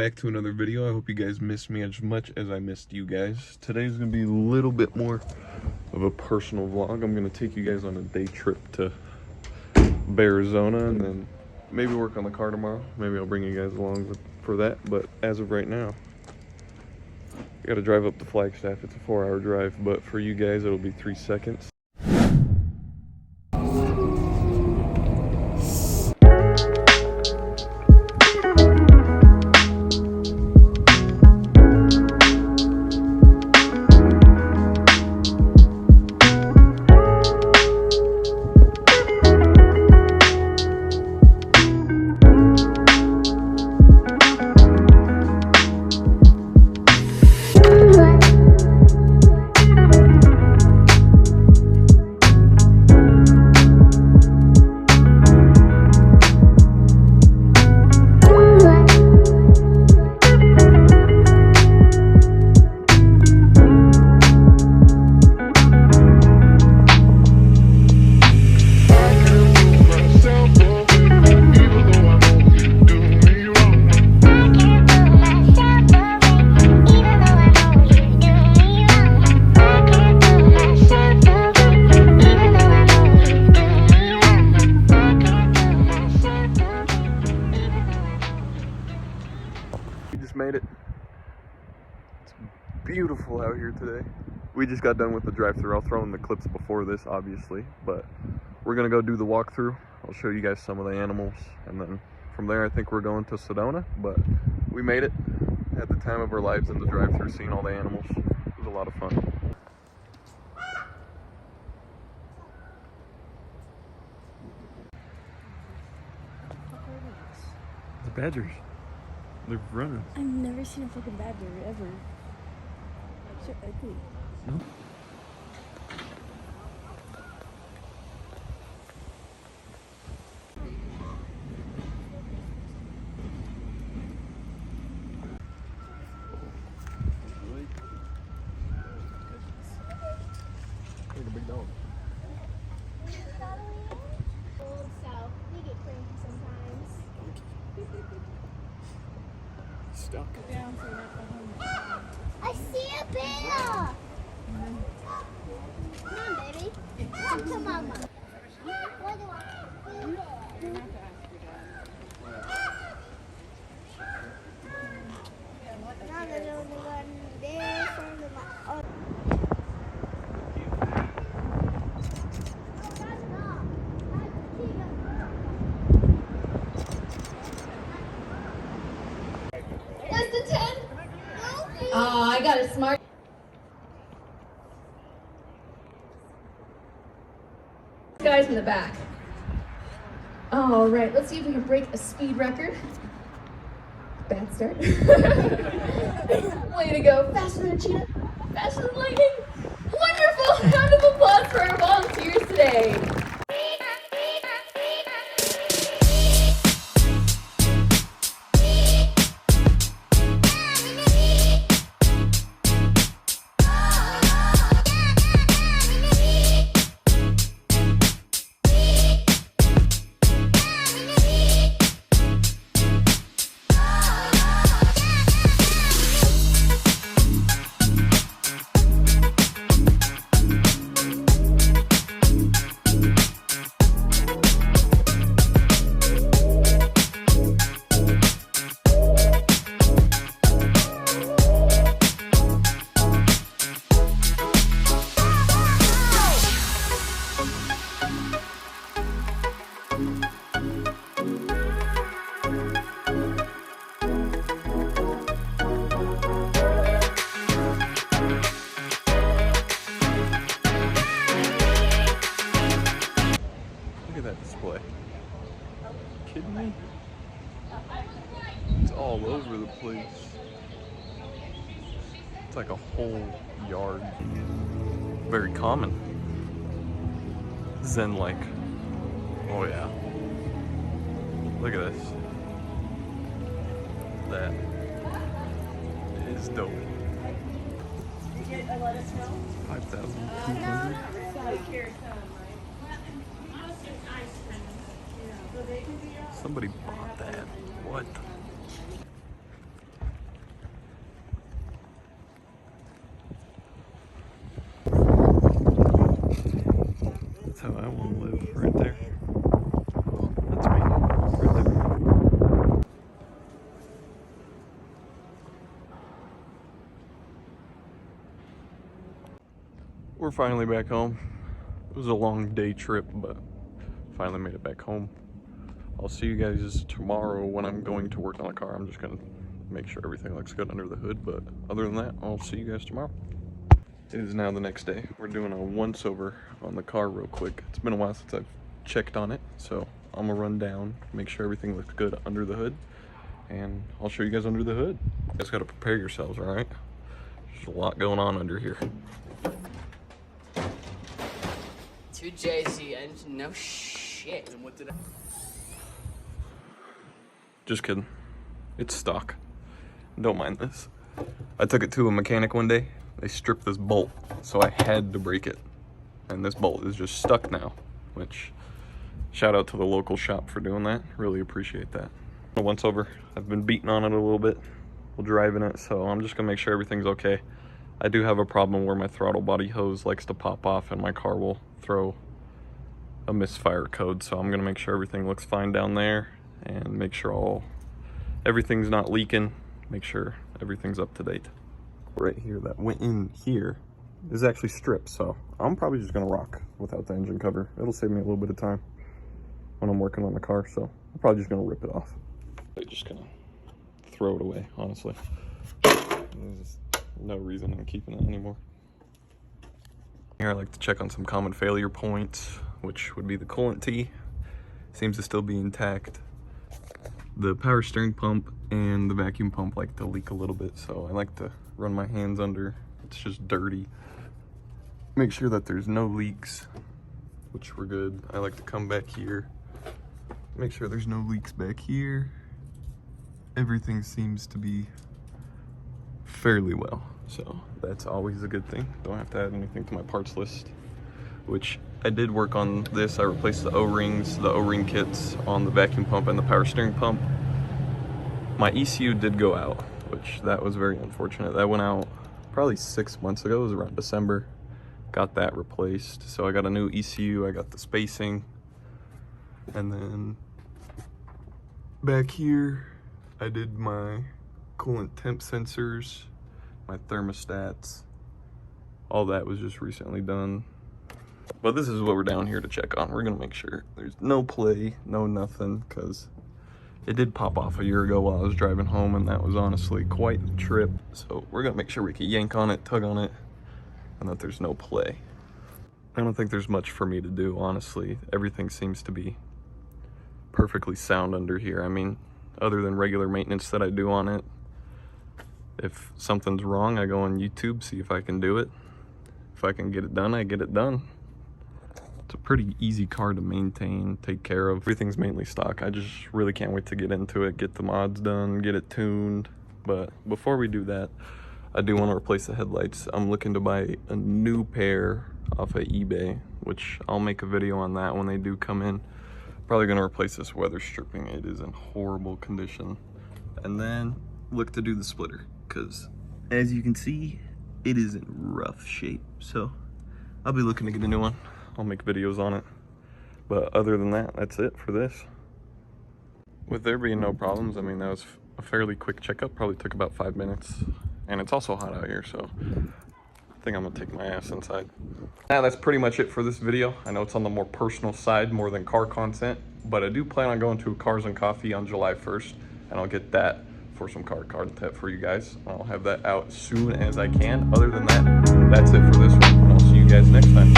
back to another video. I hope you guys missed me as much as I missed you guys. Today's gonna be a little bit more of a personal vlog. I'm gonna take you guys on a day trip to Bearizona and then maybe work on the car tomorrow. Maybe I'll bring you guys along for that, but as of right now, I gotta drive up to Flagstaff. It's a 4-hour drive, but for you guys, it'll be 3 seconds. We just made it. It's beautiful out here today. We just got done with the drive-thru. I'll throw in the clips before this, obviously, but we're gonna go do the walkthrough. I'll show you guys some of the animals, and then from there I think we're going to Sedona, but we made it. Had the time of our lives in the drive-thru, seeing all the animals. It was a lot of fun. The badgers. They're running. I've never seen a fucking badger ever. So ugly. No. Like a big dog. So we get cranky sometimes. Stuck. I see a bear! Come on, baby. Come to mama. What do I do? Now they're the only one there from the That's the 10. Oh, I got a smart. Guys in the back. All right, let's see if we can break a speed record. Bad start. Way to go. Faster than a cheetah. Faster than lightning. Wonderful. Round of applause for our volunteers today. Look at that display. Kidding me? It's all over the place. It's like a whole yard. Very common. Zen-like. Oh yeah. Look at this. That is dope. 5,200. Somebody bought that. What? We're finally back home. It was a long day trip, but finally made it back home. I'll see you guys tomorrow when I'm going to work on the car. I'm just gonna make sure everything looks good under the hood, but other than that, I'll see you guys tomorrow. It is now the next day. We're doing a once over on the car real quick. It's been a while since I've checked on it, so I'm gonna run down, make sure everything looks good under the hood, and I'll show you guys under the hood. You guys gotta prepare yourselves, all right? There's a lot going on under here. 2JZ engine, no shit. And what did I... Just kidding. It's stock. Don't mind this. I took it to a mechanic one day. They stripped this bolt, so I had to break it. And this bolt is just stuck now, which shout out to the local shop for doing that. Really appreciate that. Once over, I've been beating on it a little bit while driving it, so I'm just gonna make sure everything's okay. I do have a problem where my throttle body hose likes to pop off and my car will throw a misfire code, so I'm gonna make sure everything looks fine down there and make sure everything's not leaking, make sure everything's up to date. Right here that went in here is actually stripped, so I'm probably just gonna rock without the engine cover. It'll save me a little bit of time when I'm working on the car, so I'm probably just gonna rip it off. I'm just gonna throw it away, honestly. There's no reason in keeping it anymore. Here I like to check on some common failure points, which would be the coolant tee. Seems to still be intact. The power steering pump and the vacuum pump like to leak a little bit, so I like to run my hands under. It's just dirty. Make sure that there's no leaks, which we're good. I like to come back here, make sure there's no leaks back here. Everything seems to be fairly well, so that's always a good thing. Don't have to add anything to my parts list, which I did work on this. I replaced the O-rings, the O-ring kits on the vacuum pump and the power steering pump. My ECU did go out, which that was very unfortunate. That went out probably 6 months ago. It was around December. Got that replaced. So I got a new ECU, I got the spacing. And then back here, I did my coolant temp sensors, my thermostats. All that was just recently done. But this is what we're down here to check on. We're gonna make sure there's no play, no nothing, because it did pop off a year ago while I was driving home, and that was honestly quite the trip. So we're gonna make sure we can yank on it, tug on it, and that there's no play. I don't think there's much for me to do, honestly. Everything seems to be perfectly sound under here. I mean, other than regular maintenance that I do on it, if something's wrong, I go on YouTube, see if I can do it. If I can get it done, I get it done. It's a pretty easy car to maintain, take care of. Everything's mainly stock. I just really can't wait to get into it, get the mods done, get it tuned. But before we do that, I do want to replace the headlights. I'm looking to buy a new pair off of eBay, which I'll make a video on that when they do come in. Probably gonna replace this weather stripping. It is in horrible condition. And then look to do the splitter, because as you can see, it is in rough shape. So I'll be looking to get a new one. I'll make videos on it. But other than that, that's it for this. With there being no problems, I mean, that was a fairly quick checkup. Probably took about 5 minutes. And it's also hot out here, so I think I'm gonna take my ass inside. Now that's pretty much it for this video. I know it's on the more personal side, more than car content, but I do plan on going to Cars and Coffee on July 1st, and I'll get that for some car content for you guys. I'll have that out as soon as I can. Other than that, that's it for this one, and I'll see you guys next time.